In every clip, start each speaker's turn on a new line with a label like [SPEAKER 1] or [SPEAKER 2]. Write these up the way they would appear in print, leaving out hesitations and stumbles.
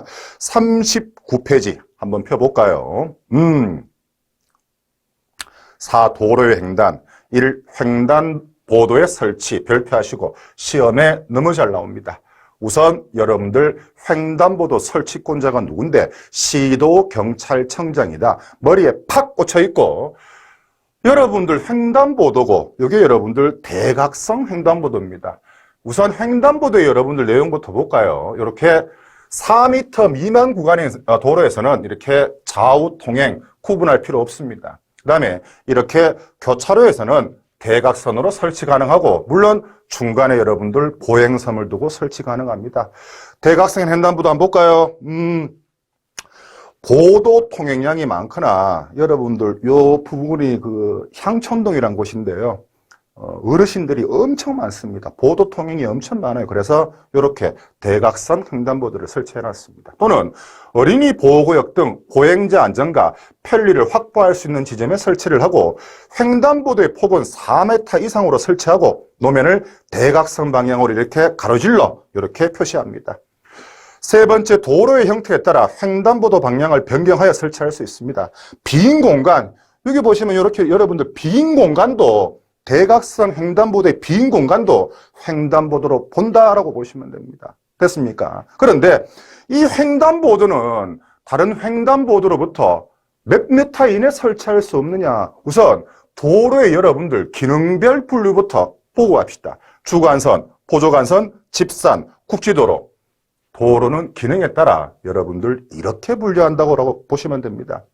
[SPEAKER 1] 되겠습니다. 39페이지 한번 펴볼까요? 4. 도로의 횡단. 1. 횡단보도의 설치 별표하시고 시험에 너무 잘 나옵니다. 우선 여러분들 횡단보도 설치권자가 누군데 시도경찰청장이다. 머리에 팍 꽂혀있고 여러분들 횡단보도고 이게 여러분들 대각선 횡단보도입니다. 우선 횡단보도의 여러분들 내용부터 볼까요? 이렇게 4m 미만 구간의 도로에서는 이렇게 좌우 통행 구분할 필요 없습니다. 그 다음에 이렇게 교차로에서는 대각선으로 설치 가능하고 물론 중간에 여러분들 보행섬을 두고 설치 가능합니다. 대각선 횡단보도 한번 볼까요? 보도 통행량이 많거나 여러분들 요 부분이 그 향촌동이라는 곳인데요. 어르신들이 엄청 많습니다. 보도 통행이 엄청 많아요. 그래서 이렇게 대각선 횡단보도를 설치해 놨습니다. 또는 어린이 보호구역 등 보행자 안전과 편리를 확보할 수 있는 지점에 설치를 하고 횡단보도의 폭은 4m 이상으로 설치하고 노면을 대각선 방향으로 이렇게 가로질러 이렇게 표시합니다. 세 번째, 도로의 형태에 따라 횡단보도 방향을 변경하여 설치할 수 있습니다. 빈 공간, 여기 보시면 이렇게 여러분들 빈 공간도 대각선 횡단보도의 빈 공간도 횡단보도로 본다라고 보시면 됩니다. 됐습니까? 그런데 이 횡단보도는 다른 횡단보도로부터 몇 미터 이내 설치할 수 없느냐? 우선 도로의 여러분들 기능별 분류부터 보고 합시다. 주간선, 보조간선, 집산, 국지도로. 도로는 기능에 따라 여러분들 이렇게 분류한다고 보시면 됩니다.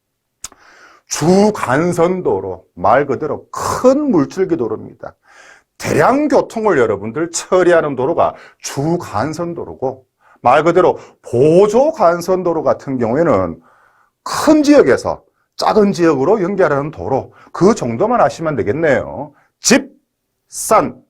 [SPEAKER 1] 주간선도로, 말 그대로 큰 물줄기 도로입니다. 대량 교통을 여러분들 처리하는 도로가 주간선도로고 말 그대로 보조간선도로 같은 경우에는 큰 지역에서 작은 지역으로 연결하는 도로, 그 정도만 아시면 되겠네요. 집, 산,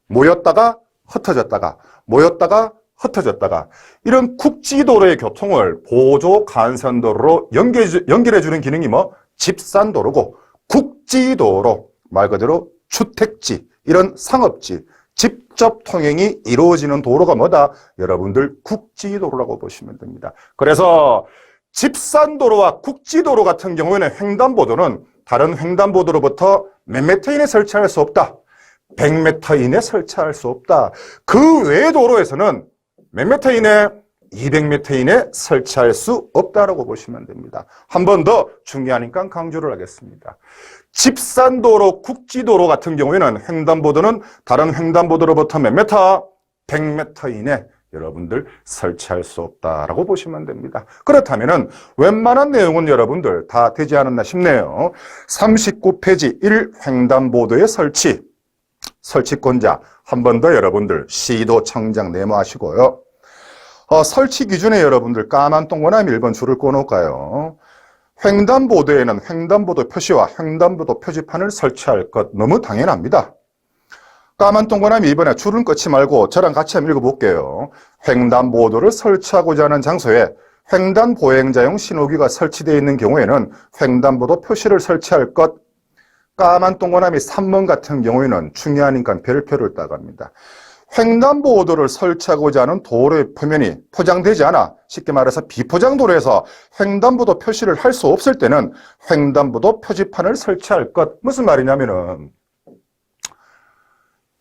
[SPEAKER 1] 모였다가 흩어졌다가 모였다가 흩어졌다가 이런 국지도로의 교통을 보조간선도로로 연결해주는 기능이 집산도로고 국지도로, 말 그대로 주택지, 이런 상업지, 직접 통행이 이루어지는 도로가 뭐다? 여러분들 국지도로라고 보시면 됩니다. 그래서 집산도로와 국지도로 같은 경우에는 횡단보도는 다른 횡단보도로부터 몇 미터 이내 설치할 수 없다. 100m 이내 설치할 수 없다. 그 외의 도로에서는 몇 미터 이내? 200m 이내 설치할 수 없다라고 보시면 됩니다. 한 번 더 중요하니까 강조를 하겠습니다. 집산도로, 국지도로 같은 경우에는 횡단보도는 다른 횡단보도로부터 몇 미터? 100m 이내 여러분들 설치할 수 없다라고 보시면 됩니다. 그렇다면은 웬만한 내용은 여러분들 다 되지 않았나 싶네요. 39페이지 1 횡단보도의 설치. 설치권자 한 번 더 여러분들 시도청장 메모하시고요. 설치 기준에 여러분들 까만 동그라미 1번 줄을 꺼놓을까요? 횡단보도에는 횡단보도 표시와 횡단보도 표지판을 설치할 것 너무 당연합니다. 까만 동그라미 2번에 줄은 끊지 말고 저랑 같이 한번 읽어볼게요. 횡단보도를 설치하고자 하는 장소에 횡단 보행자용 신호기가 설치되어 있는 경우에는 횡단보도 표시를 설치할 것. 까만 동그라미 3번 같은 경우에는 중요하니까 별표를 따갑니다. 횡단보도를 설치하고자 하는 도로의 표면이 포장되지 않아 쉽게 말해서 비포장 도로에서 횡단보도 표시를 할 수 없을 때는 횡단보도 표지판을 설치할 것. 무슨 말이냐면은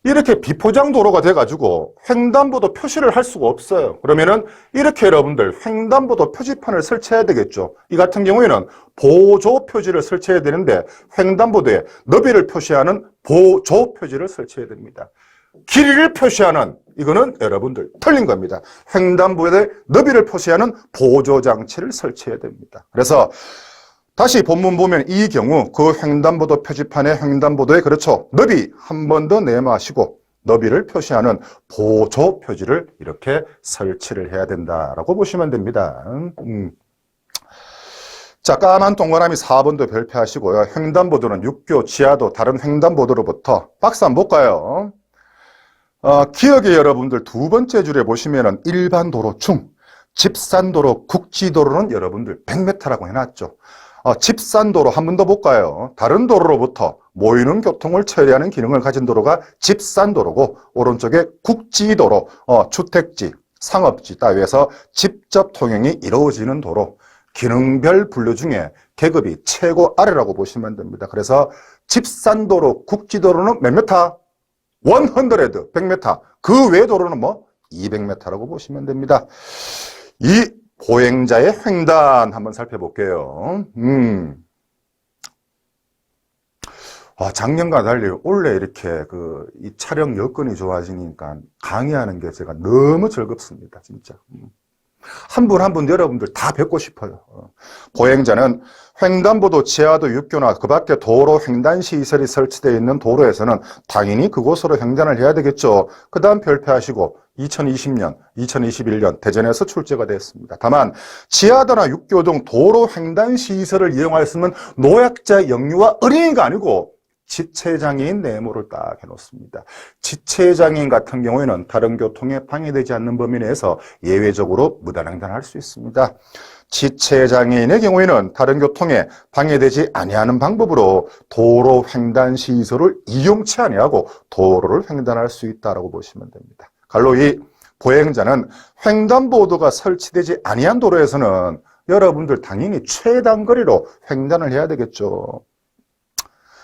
[SPEAKER 1] 이렇게 비포장 도로가 돼가지고 횡단보도 표시를 할 수가 없어요. 그러면은 이렇게 여러분들 횡단보도 표지판을 설치해야 되겠죠. 이 같은 경우에는 보조 표지를 설치해야 되는데 횡단보도에 너비를 표시하는 보조 표지를 설치해야 됩니다. 길이를 표시하는 이거는 여러분들 틀린 겁니다. 횡단보도에 너비를 표시하는 보조 장치를 설치해야 됩니다. 그래서 다시 본문 보면 이 경우 그 횡단보도 표지판에 횡단보도에 그렇죠. 너비 한 번 더 내마시고 너비를 표시하는 보조 표지를 이렇게 설치를 해야 된다라고 보시면 됩니다. 자, 까만 동그라미 4번도 별표하시고요. 횡단보도는 육교, 지하도, 다른 횡단보도로부터 박스 한번 볼까요? 기억에 여러분들 두 번째 줄에 보시면은 일반 도로 중, 집산도로, 국지도로는 여러분들 100m라고 해놨죠. 집산도로 한 번 더 볼까요? 다른 도로로부터 모이는 교통을 처리하는 기능을 가진 도로가 집산도로고 오른쪽에 국지도로, 주택지, 상업지 따위에서 직접 통행이 이루어지는 도로, 기능별 분류 중에 계급이 최고 아래라고 보시면 됩니다. 그래서 집산도로, 국지도로는 몇 미터? 100, 100m. 그 외 도로는 뭐? 200m라고 보시면 됩니다. 이 보행자의 횡단 한번 살펴볼게요. 작년과 달리 올해 이렇게 이 촬영 여건이 좋아지니까 강의하는 게 제가 너무 즐겁습니다. 진짜. 한 분 한 분 여러분들 다 뵙고 싶어요. 보행자는 횡단보도, 지하도, 육교나 그 밖에 도로 횡단시설이 설치되어 있는 도로에서는 당연히 그곳으로 횡단을 해야 되겠죠. 그 다음 별표하시고 2020년, 2021년 대전에서 출제가 됐습니다. 다만 지하도나 육교 등 도로 횡단시설을 이용할 수 있는 노약자, 영유아, 어린이가 아니고 지체장애인 네모를 딱 해놓습니다. 지체장애인 같은 경우에는 다른 교통에 방해되지 않는 범위 내에서 예외적으로 무단횡단할 수 있습니다. 지체장애인의 경우에는 다른 교통에 방해되지 아니하는 방법으로 도로 횡단 시설을 이용치 아니하고 도로를 횡단할 수 있다고 보시면 됩니다. 갈로 이 보행자는 횡단보도가 설치되지 아니한 도로에서는 여러분들 당연히 최단거리로 횡단을 해야 되겠죠.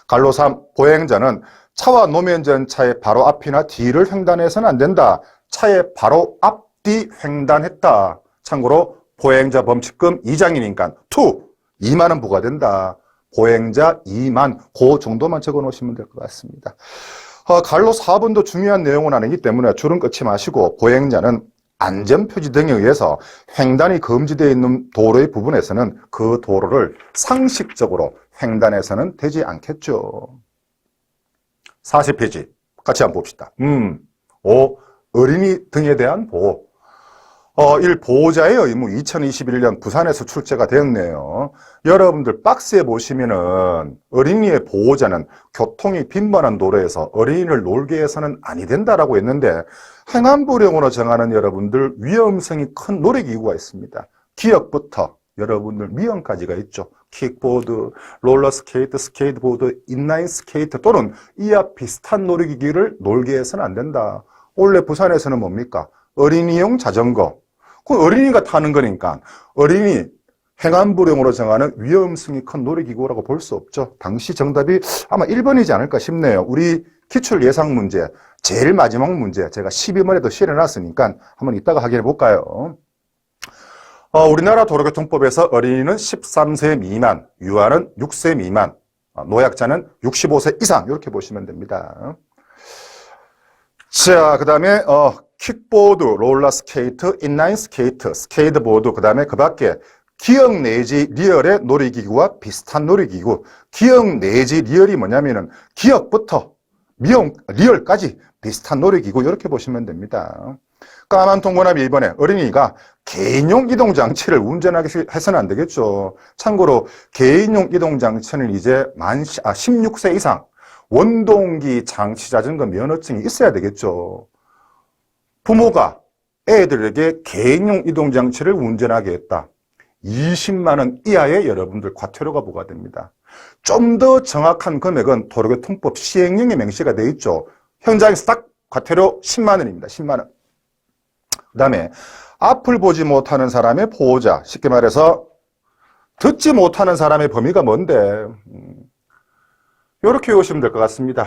[SPEAKER 1] 갈로 3, 보행자는 차와 노면전차의 바로 앞이나 뒤를 횡단해서는 안 된다. 차의 바로 앞뒤 횡단했다. 참고로 보행자 범칙금 2장이니까 2만 원 부과된다. 보행자 2만, 그 정도만 적어 놓으시면 될 것 같습니다. 갈로 4번도 중요한 내용은 아니기 때문에 줄은 끊지 마시고, 보행자는 안전표지 등에 의해서 횡단이 금지되어 있는 도로의 부분에서는 그 도로를 상식적으로 횡단해서는 되지 않겠죠. 40페이지 같이 한번 봅시다. 5. 어린이 등에 대한 보호. 1. 보호자의 의무 2021년 부산에서 출제가 되었네요. 여러분들 박스에 보시면은 어린이의 보호자는 교통이 빈번한 도로에서 어린이를 놀게 해서는 아니 된다라고 했는데 행안부령으로 정하는 여러분들 위험성이 큰 놀이기구가 있습니다. 기억부터 여러분들 미연까지가 있죠. 킥보드, 롤러스케이트, 스케이트보드, 인라인 스케이트 또는 이와 비슷한 놀이기구를 놀게 해서는 안 된다. 원래 부산에서는 뭡니까? 어린이용 자전거. 그 어린이가 타는 거니까 어린이 행안부령으로 정하는 위험성이 큰 놀이기구라고 볼 수 없죠. 당시 정답이 아마 1번이지 않을까 싶네요. 우리 기출 예상 문제, 제일 마지막 문제 제가 12번에도 실어놨으니까 한번 이따가 확인해 볼까요? 우리나라 도로교통법에서 어린이는 13세 미만, 유아는 6세 미만, 노약자는 65세 이상 이렇게 보시면 됩니다. 자, 그 다음에 킥보드, 롤러스케이트, 인라인 스케이트, 스케이트보드, 그 다음에 그 밖에 기역 내지 리얼의 놀이기구와 비슷한 놀이기구. 기역 내지 리얼이 뭐냐면은 기역부터 리얼까지 비슷한 놀이기구 이렇게 보시면 됩니다. 까만 동그라미 1번에 어린이가 개인용 이동장치를 운전하게 해서는 안 되겠죠. 참고로 개인용 이동장치는 이제 16세 이상 원동기 장치 자전거 면허증이 있어야 되겠죠. 부모가 애들에게 개인용 이동장치를 운전하게 했다. 20만 원 이하의 여러분들 과태료가 부과됩니다. 좀 더 정확한 금액은 도로교통법 시행령에 명시가 되어 있죠. 현장에서 딱 과태료 10만 원입니다. 10만 원. 그 다음에 앞을 보지 못하는 사람의 보호자, 쉽게 말해서 듣지 못하는 사람의 범위가 뭔데? 이렇게 보시면 될 것 같습니다.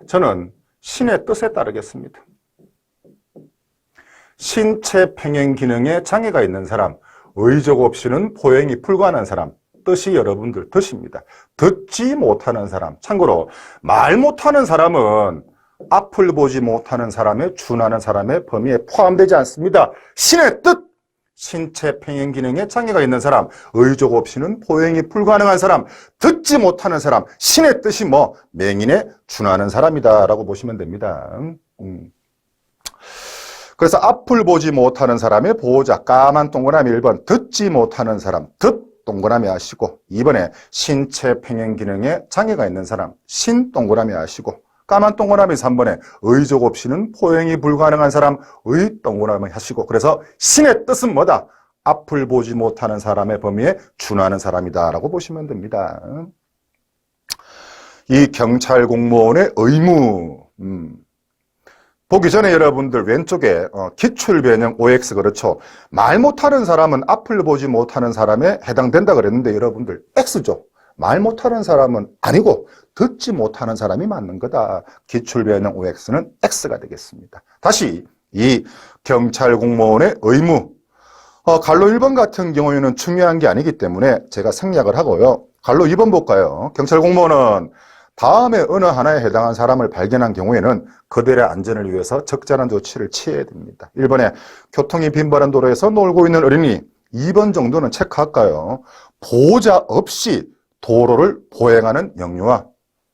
[SPEAKER 1] 저는 신의 뜻에 따르겠습니다. 신체 평행 기능에 장애가 있는 사람, 의적 없이는 포행이 불가능한 사람, 뜻이 여러분들 뜻입니다. 듣지 못하는 사람, 참고로 말 못하는 사람은 앞을 보지 못하는 사람에 준하는 사람의 범위에 포함되지 않습니다. 신의 뜻! 신체 평행 기능에 장애가 있는 사람, 의적 없이는 포행이 불가능한 사람, 듣지 못하는 사람, 신의 뜻이 맹인에 준하는 사람이다 라고 보시면 됩니다. 그래서 앞을 보지 못하는 사람의 보호자, 까만 동그라미 1번, 듣지 못하는 사람, 동그라미 하시고, 2번에 신체 평행 기능에 장애가 있는 사람, 동그라미 하시고, 까만 동그라미 3번에 의적 없이는 포행이 불가능한 사람, 동그라미 하시고, 그래서 신의 뜻은 뭐다? 앞을 보지 못하는 사람의 범위에 준하는 사람이다 라고 보시면 됩니다. 이 경찰 공무원의 의무, 보기 전에 여러분들 왼쪽에 기출변형 OX 그렇죠. 말 못하는 사람은 앞을 보지 못하는 사람에 해당된다 그랬는데 여러분들 X죠. 말 못하는 사람은 아니고 듣지 못하는 사람이 맞는 거다. 기출변형 OX는 X가 되겠습니다. 다시 이 경찰 공무원의 의무 갈로 1번 같은 경우에는 중요한 게 아니기 때문에 제가 생략을 하고요. 갈로 2번 볼까요? 경찰 공무원은 다음에 어느 하나에 해당한 사람을 발견한 경우에는 그들의 안전을 위해서 적절한 조치를 취해야 됩니다. 1번에 교통이 빈번한 도로에서 놀고 있는 어린이. 2번 정도는 체크할까요? 보호자 없이 도로를 보행하는 영유아.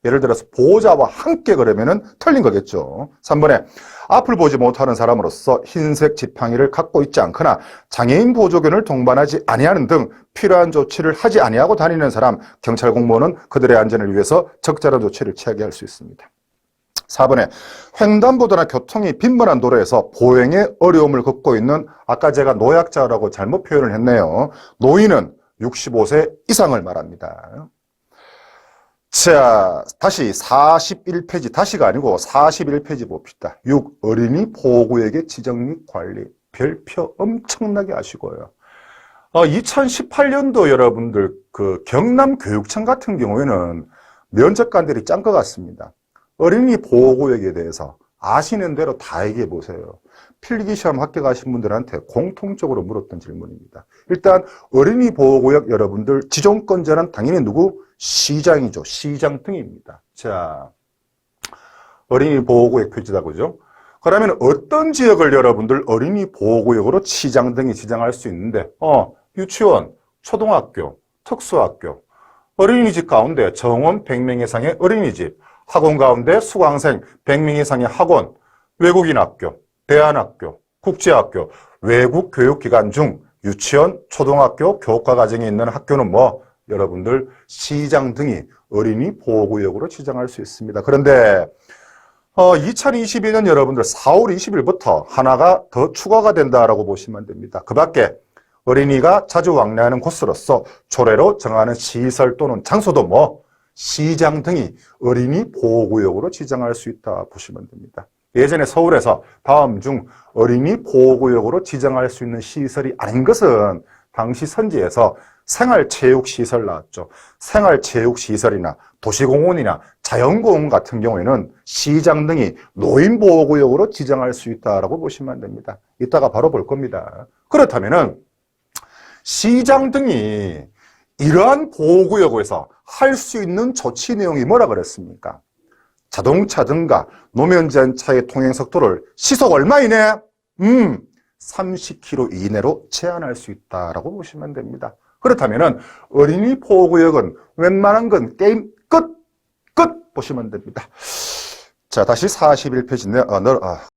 [SPEAKER 1] 예를 들어서 보호자와 함께 그러면은 틀린 거겠죠. 3번에 앞을 보지 못하는 사람으로서 흰색 지팡이를 갖고 있지 않거나 장애인 보조견을 동반하지 아니하는 등 필요한 조치를 하지 아니하고 다니는 사람, 경찰 공무원은 그들의 안전을 위해서 적절한 조치를 취하게 할 수 있습니다. 4번에 횡단보도나 교통이 빈번한 도로에서 보행에 어려움을 겪고 있는, 아까 제가 노약자라고 잘못 표현을 했네요. 노인은 65세 이상을 말합니다. 자, 다시 41페이지, 다시가 아니고 41페이지 봅시다. 6. 어린이 보호구역의 지정 및 관리. 별표 엄청나게 하시고요. 2018년도 여러분들 그 경남교육청 같은 경우에는 면접관들이 짠 것 같습니다. 어린이 보호구역에 대해서 아시는 대로 다 얘기해 보세요. 필기시험 합격하신 분들한테 공통적으로 물었던 질문입니다. 일단 어린이 보호구역 여러분들 지정권자는 당연히 누구? 시장이죠. 시장 등입니다. 자, 어린이 보호구역 표지다 그죠? 그러면 어떤 지역을 여러분들 어린이 보호구역으로 시장 등이 지정할 수 있는데 유치원, 초등학교, 특수학교, 어린이집 가운데 정원 100명 이상의 어린이집, 학원 가운데 수강생 100명 이상의 학원, 외국인 학교, 대안학교, 국제학교, 외국 교육기관 중 유치원, 초등학교, 교과과정에 있는 학교는 여러분들 시장 등이 어린이 보호구역으로 지정할 수 있습니다. 그런데 2022년 여러분들 4월 20일부터 하나가 더 추가가 된다라고 보시면 됩니다. 그 밖에 어린이가 자주 왕래하는 곳으로서 조례로 정하는 시설 또는 장소도 시장 등이 어린이 보호구역으로 지정할 수 있다 보시면 됩니다. 예전에 서울에서 다음 중 어린이 보호구역으로 지정할 수 있는 시설이 아닌 것은 당시 선지에서 생활체육시설 나왔죠. 생활체육시설이나 도시공원이나 자연공원 같은 경우에는 시장 등이 노인보호구역으로 지정할 수 있다고 보시면 됩니다. 이따가 바로 볼 겁니다. 그렇다면은 시장 등이 이러한 보호구역에서 할 수 있는 조치 내용이 뭐라 그랬습니까? 자동차 등과 노면전차의 통행속도를 시속 얼마 이내? 30km 이내로 제한할 수 있다고 보시면 됩니다. 그렇다면 어린이 보호구역은 웬만한 건 게임 끝 보시면 됩니다. 자, 다시 41페이지인데